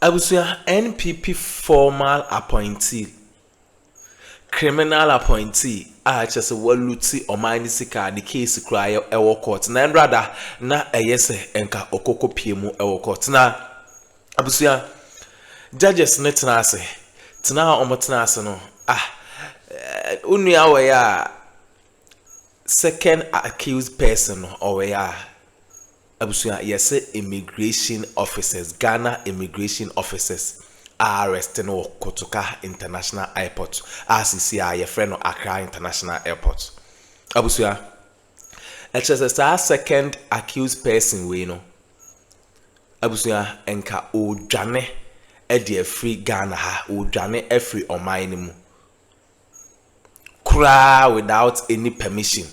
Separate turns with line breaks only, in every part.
Abusuya NPP formal appointee, criminal appointee, just a waluti or minisika, the case cry ewo court. Na rather, na yese enka okoko piemu ewo court. Na abusuya judges netanase, tina omotanase no. Unuya ya second accused person or ya. Abusuya yese immigration officers, Ghana immigration officers are arrested no Kotoka International Airport. RCCI your friend of Accra International Airport. Abusuya HSS our second accused person we know. Abusuya enka odwane e free Ghana ha odwane e free oman mu. Kra without any permission.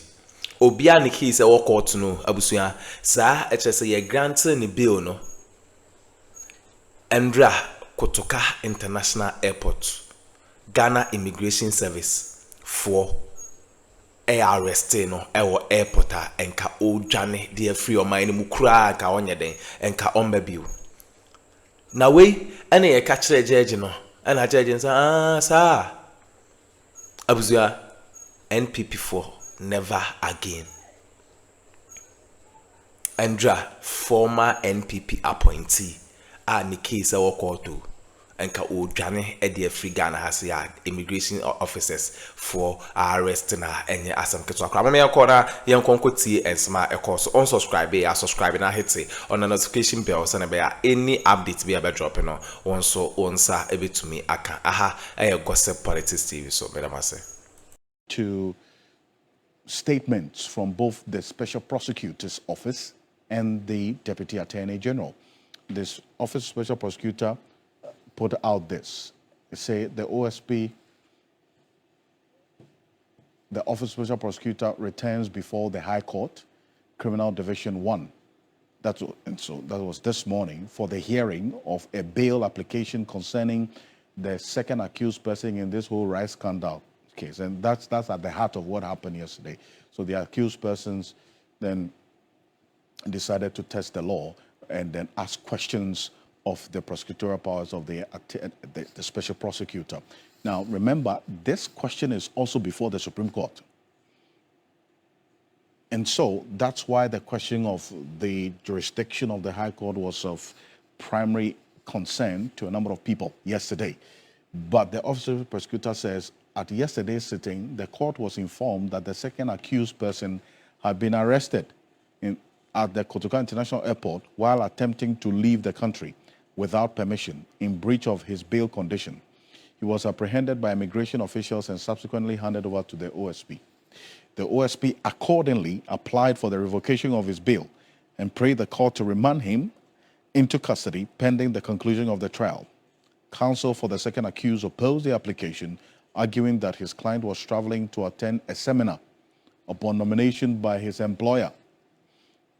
Obia ni case e wo court no abusuya sa HSS ye grant ni bill no Endra Kotoka International Airport Ghana Immigration Service for arrested no ewo airport enka odwane de free o man mu kura ka onye den enka ombabiu na we ene ye ka kire judge no ena judge sa abusuya NPP for never again. Andra, former NPP appointee, ni case a court to enka odwane e de free Ghana has ya immigration officers for arresting her enye asam keto akra. Me yakora yen konkotie ensma e course on subscribe ya subscribe na hit on the notification bell so na be any update be able drop no onso onsa ebetumi aka aha e gossip politics TV so be say
to statements from both the Special Prosecutor's Office and the Deputy Attorney General. This Office Special Prosecutor put out this. They say the OSP, the Office Special Prosecutor returns before the High Court, Criminal Division 1. That was this morning for the hearing of a bail application concerning the second accused person in this whole rice scandal case, and that's at the heart of what happened yesterday. So the accused persons then decided to test the law and then ask questions of the prosecutorial powers of the special prosecutor. Now, remember, this question is also before the Supreme Court. And so that's why the question of the jurisdiction of the High Court was of primary concern to a number of people yesterday. But the Office of the Prosecutor says at yesterday's sitting, the court was informed that the second accused person had been arrested at the Kotoka International Airport while attempting to leave the country without permission in breach of his bail condition. He was apprehended by immigration officials and subsequently handed over to the OSP. The OSP accordingly applied for the revocation of his bail and prayed the court to remand him into custody pending the conclusion of the trial. Counsel for the second accused opposed the application, arguing that his client was traveling to attend a seminar upon nomination by his employer.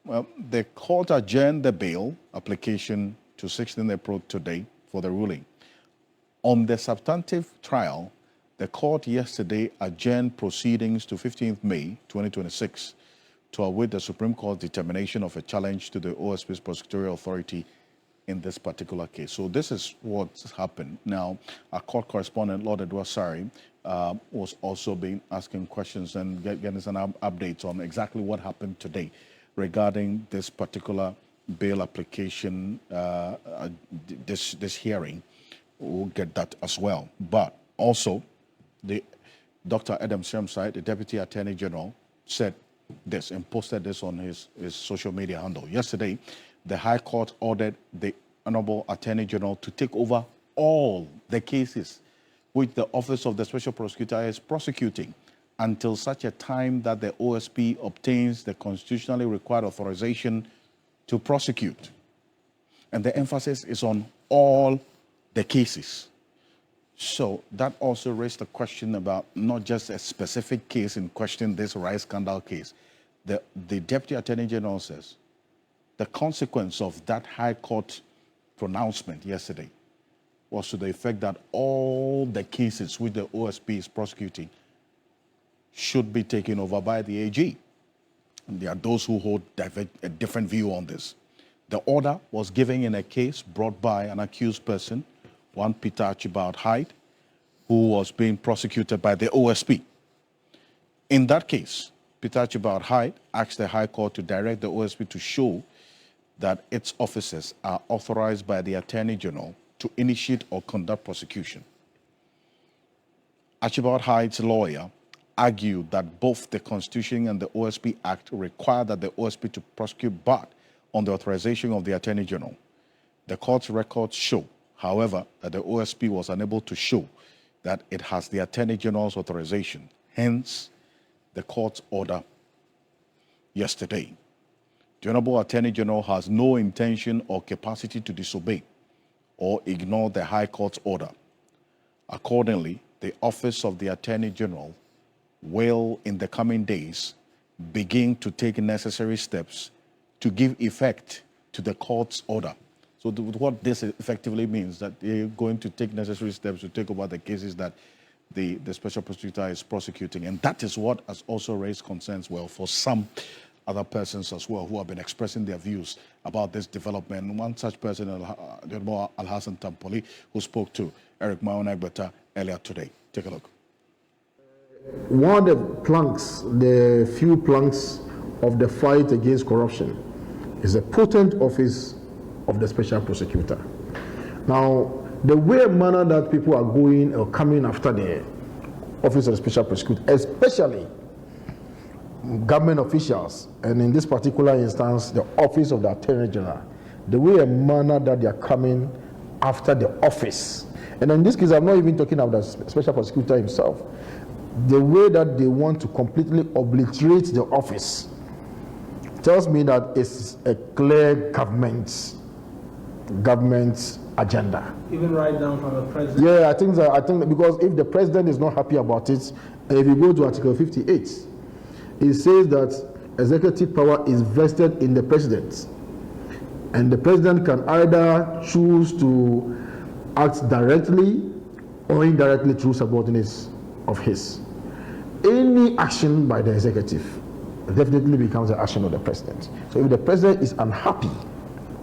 Well, the court adjourned the bail application to 16 April today for the ruling. On the substantive trial, the court yesterday adjourned proceedings to 15th May 2026 to await the Supreme Court determination of a challenge to the OSP's prosecutorial authority in this particular case. So this is what's happened. Now, our court correspondent, Lord Edward Sari, was also been asking questions and getting us an update on exactly what happened today regarding this particular bail application, this hearing. We'll get that as well. But also, Dr. Adam Shermside, the Deputy Attorney General, said this and posted this on his social media handle. Yesterday, the High Court ordered the Honorable Attorney General to take over all the cases which the Office of the Special Prosecutor is prosecuting until such a time that the OSP obtains the constitutionally required authorization to prosecute. And the emphasis is on all the cases. So that also raised the question about not just a specific case in question, this rice scandal case. The Deputy Attorney General says the consequence of that High Court pronouncement yesterday was to the effect that all the cases which the OSP is prosecuting should be taken over by the AG. And there are those who hold a different view on this. The order was given in a case brought by an accused person, one Peter Archibald Hyde, who was being prosecuted by the OSP. In that case, Peter Archibald Hyde asked the High Court to direct the OSP to show that its officers are authorized by the Attorney General to initiate or conduct prosecution. Archibald Hyde's lawyer argued that both the Constitution and the OSP Act require that the OSP to prosecute but on the authorization of the Attorney General. The court's records show, however, that the OSP was unable to show that it has the Attorney General's authorization, hence the court's order yesterday. The Honorable Attorney General has no intention or capacity to disobey or ignore the High Court's order. Accordingly, the Office of the Attorney General will, in the coming days, begin to take necessary steps to give effect to the court's order. So what this effectively means that they're going to take necessary steps to take over the cases that the special prosecutor is prosecuting. And that is what has also raised concerns, well, for some other persons as well who have been expressing their views about this development. One such person, Al-Hassan Tampoli, who spoke to Eric Maonagbeta earlier today. Take a look.
One of the planks, the few planks of the fight against corruption is the potent office of the special prosecutor. Now, the way manner that people are going or coming after the office of the special prosecutor, especially government officials, and in this particular instance, the office of the Attorney General, the way and manner that they are coming after the office. And in this case, I'm not even talking about the special prosecutor himself. The way that they want to completely obliterate the office tells me that it's a clear government agenda.
Even right down from the president.
Yeah, I think that because if the president is not happy about it, if you go to Article 58, it says that executive power is vested in the president, and the president can either choose to act directly or indirectly through subordinates of his. Any action by the executive definitely becomes an action of the president. So if the president is unhappy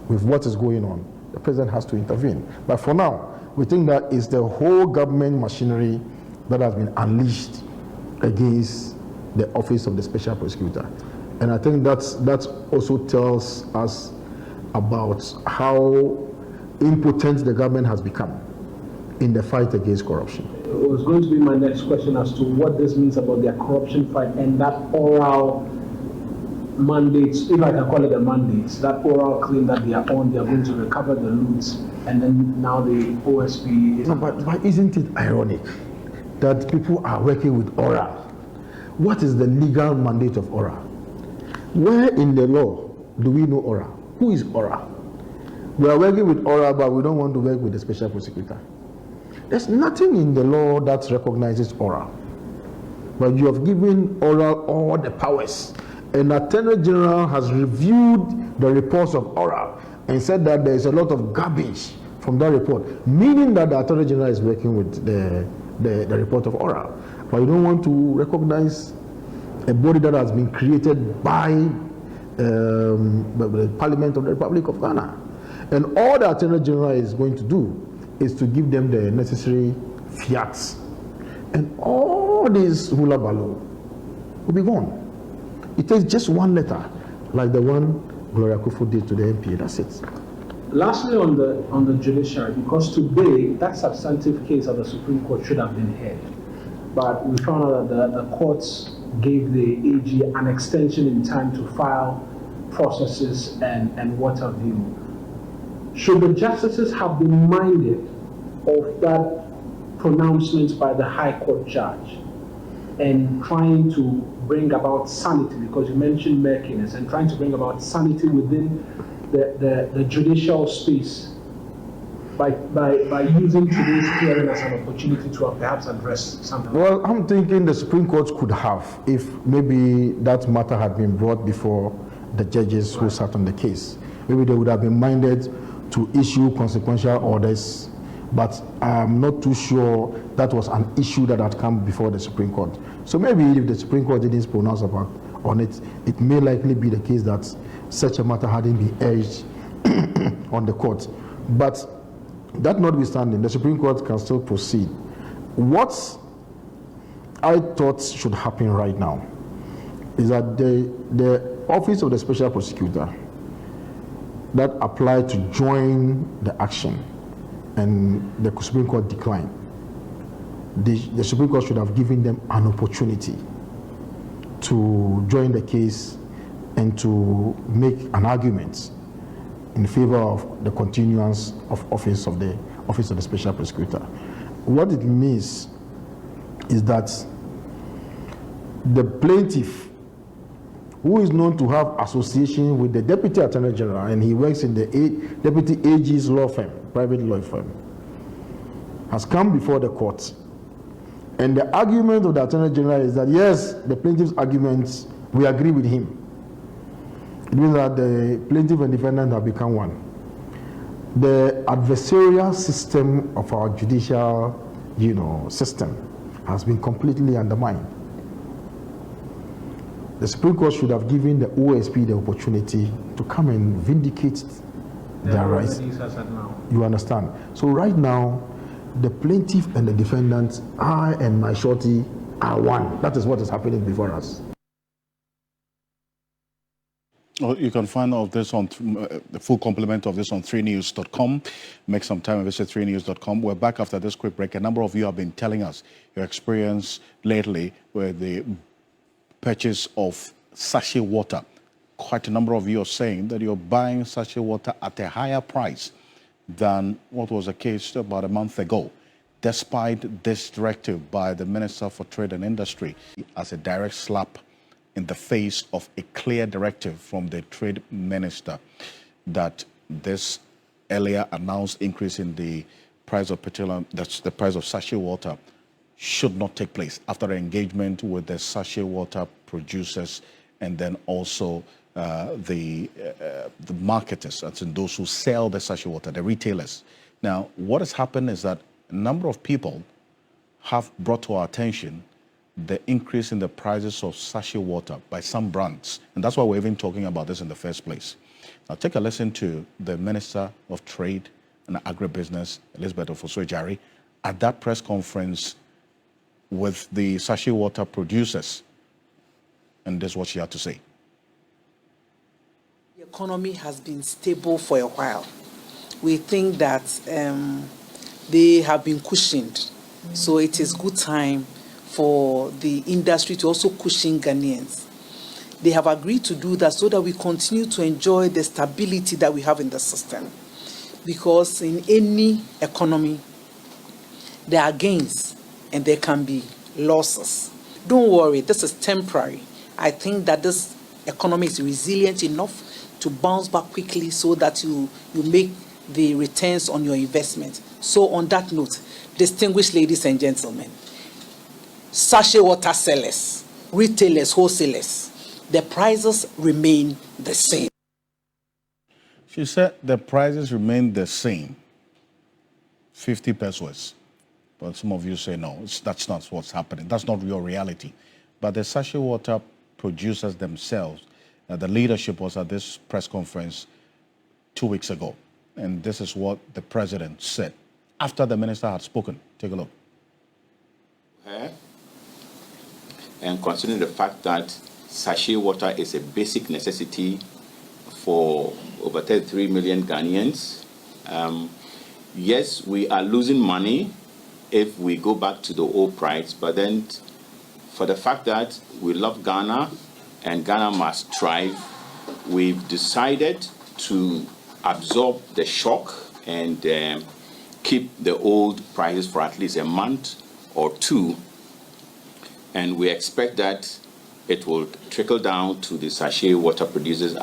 with what is going on, the president has to intervene. But for now, we think that it's the whole government machinery that has been unleashed against the office of the special prosecutor. And I think that also tells us about how impotent the government has become in the fight against corruption.
It was going to be my next question as to what this means about their corruption fight and that oral mandates, if I can call it a mandate, that oral claim that they are going to recover the loot, and then now the OSP is...
No, but isn't it ironic that people are working with oral? What is the legal mandate of oral? Where in the law do we know oral? Who is oral? We are working with oral, but we don't want to work with the special prosecutor. There's nothing in the law that recognizes oral. But you have given oral all the powers. And the Attorney General has reviewed the reports of oral and said that there is a lot of garbage from that report, meaning that the Attorney General is working with the report of oral. But you don't want to recognize a body that has been created by the Parliament of the Republic of Ghana. And all the Attorney General is going to do is to give them the necessary fiats. And all this hula baloo will be gone. It takes just one letter, like the one Gloria Kufu did to the NPA, that's it.
Lastly, on the judiciary, because today that substantive case of the Supreme Court should have been heard, but we found out that the courts gave the AG an extension in time to file processes and what have you. Should the justices have been minded of that pronouncement by the High Court judge and trying to bring about sanity, because you mentioned murkiness, and trying to bring about sanity within the judicial space by using today's hearing as an opportunity to perhaps address something?
Well, I'm thinking the Supreme Court could have, if maybe that matter had been brought before the judges who sat on the case. Maybe they would have been minded to issue consequential orders, but I'm not too sure that was an issue that had come before the Supreme Court. So maybe if the Supreme Court didn't pronounce on it, it may likely be the case that such a matter hadn't been urged on the court. But that notwithstanding, the Supreme Court can still proceed. What I thought should happen right now is that the Office of the Special Prosecutor that applied to join the action and the Supreme Court declined, the Supreme Court should have given them an opportunity to join the case and to make an argument in favor of the continuance of Office of the Special Prosecutor. What it means is that the plaintiff, who is known to have association with the Deputy Attorney General, and he works in the Deputy AG's law firm, private law firm, has come before the court. And the argument of the Attorney General is that, yes, the plaintiff's arguments, we agree with him. It means that the plaintiff and defendant have become one. The adversarial system of our judicial, system has been completely undermined. The Supreme Court should have given the OSP the opportunity to come and vindicate their rights. You understand? So right now, the plaintiff and the defendant, I and my shorty, are one. That is what is happening before us.
Well, you can find all of this on the full complement of this on 3news.com. Make some time and visit 3news.com. We're back after this quick break. A number of you have been telling us your experience lately with the purchase of sachet water. Quite a number of you are saying that you're buying sachet water at a higher price than what was the case about a month ago, despite this directive by the Minister for Trade and Industry as a direct slap in the face of a clear directive from the Trade Minister that this earlier announced increase in the price of petroleum, that's the price of sachet water, should not take place after engagement with the sachet water producers and then also the marketers, that's in those who sell the sachet water, the retailers. Now, what has happened is that a number of people have brought to our attention the increase in the prices of sachet water by some brands. And that's why we're even talking about this in the first place. Now, take a listen to the Minister of Trade and Agribusiness, Elizabeth Ofosu-Adjare, at that press conference with the sachet water producers. And this is what she had to say.
The economy has been stable for a while. We think that they have been cushioned. So it is good time for the industry to also cushion Ghanaians. They have agreed to do that so that we continue to enjoy the stability that we have in the system. Because in any economy, there are gains and there can be losses. Don't worry, this is temporary. I think that this economy is resilient enough to bounce back quickly so that you make the returns on your investment. So on that note, distinguished ladies and gentlemen, sachet water sellers, retailers, wholesalers, the prices remain the same.
She said the prices remain the same, 50 pesos. But some of you say, no, that's not what's happening. That's not your reality. But the sachet water producers themselves, the leadership was at this press conference 2 weeks ago. And this is what the president said after the minister had spoken. Take a look.
And considering the fact that sachet water is a basic necessity for over 33 million Ghanaians, yes, we are losing money if we go back to the old price, but then for the fact that we love Ghana and Ghana must thrive, we've decided to absorb the shock and keep the old prices for at least a month or two. And we expect that it will trickle down to the sachet water producers.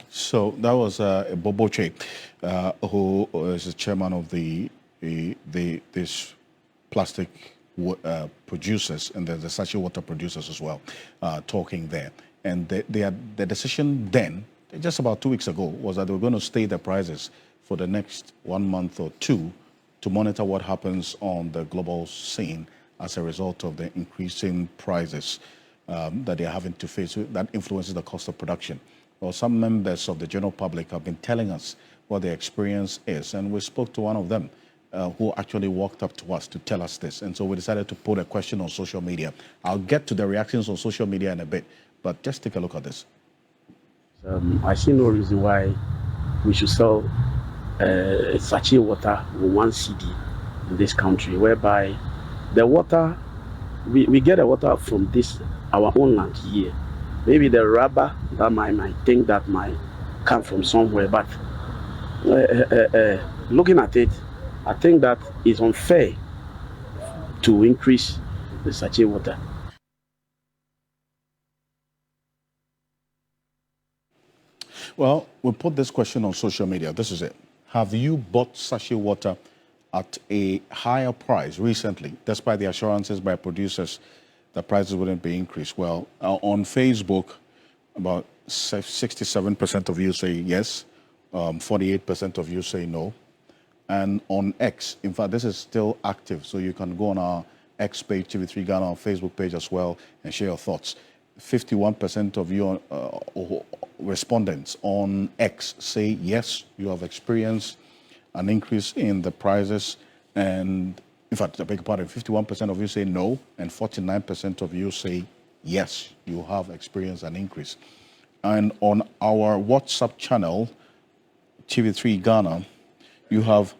So that was Boboche, who is the chairman of this plastic producers and the sachet water producers as well, talking there. And the decision then, just about 2 weeks ago, was that they were going to stay the prices for the next 1 month or two to monitor what happens on the global scene as a result of the increasing prices that they're having to face that influences the cost of production. or some members of the general public have been telling us what their experience is. And we spoke to one of them who actually walked up to us to tell us this. And so we decided to put a question on social media. I'll get to the reactions on social media in a bit, but just take a look at this.
I see no reason why we should sell Sachet water with 1 CD in this country, whereby the water, we get the water from this, our own land here. Maybe the rubber that might think that might come from somewhere, but looking at it, I think that it's unfair to increase the Sachet water.
Well, we put this question on social media. This is it. Have you bought sachet water at a higher price recently, despite the assurances by producers that prices wouldn't be increased? Well, on Facebook, about 67% of you say yes, 48% of you say no. And on X, in fact, this is still active, so you can go on our X page, TV3 Ghana, on Facebook page as well, and share your thoughts. 51% of you respondents on X say yes, you have experienced an increase in the prices, and in fact, I beg your pardon, 51% of you say no, and 49% of you say yes, you have experienced an increase. And on our WhatsApp channel, TV3 Ghana, you have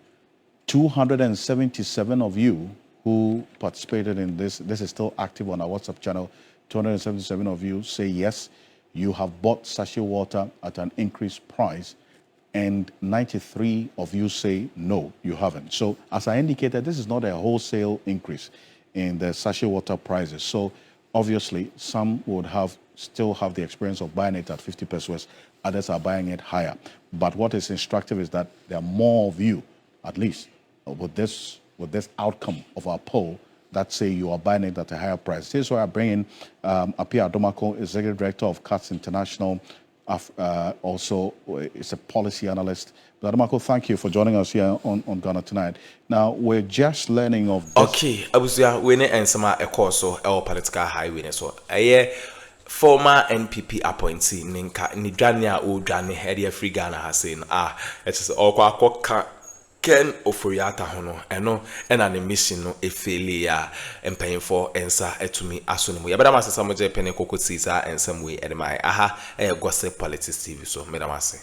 277 of you who participated in this. This is still active on our WhatsApp channel. 277 of you say yes, you have bought sachet water at an increased price, and 93 of you say no, you haven't. So as I indicated, this is not a wholesale increase in the sachet water prices. So obviously some would still have the experience of buying it at 50 pesos, others are buying it higher. But what is instructive is that there are more of you, at least with this outcome of our poll, that say you are buying it at a higher price. This is why I bring in Appointee Addo, Executive Director of CATS International, also is a policy analyst. But Addo, thank you for joining us here on Ghana Tonight. Now, we're just learning of this.
Okay, Abusia, we need and some a course or political highway. So, former NPP appointee, Ninka, Nidania, Udani, Hedia Free Ghana has seen, it is all Ken Ofuriata Hono, and an emission no a failure and paying for answer to me as soon as we. But I must say, some of the penny cocoa Caesar and some way at my a gossip politics TV. So, Madam Assay.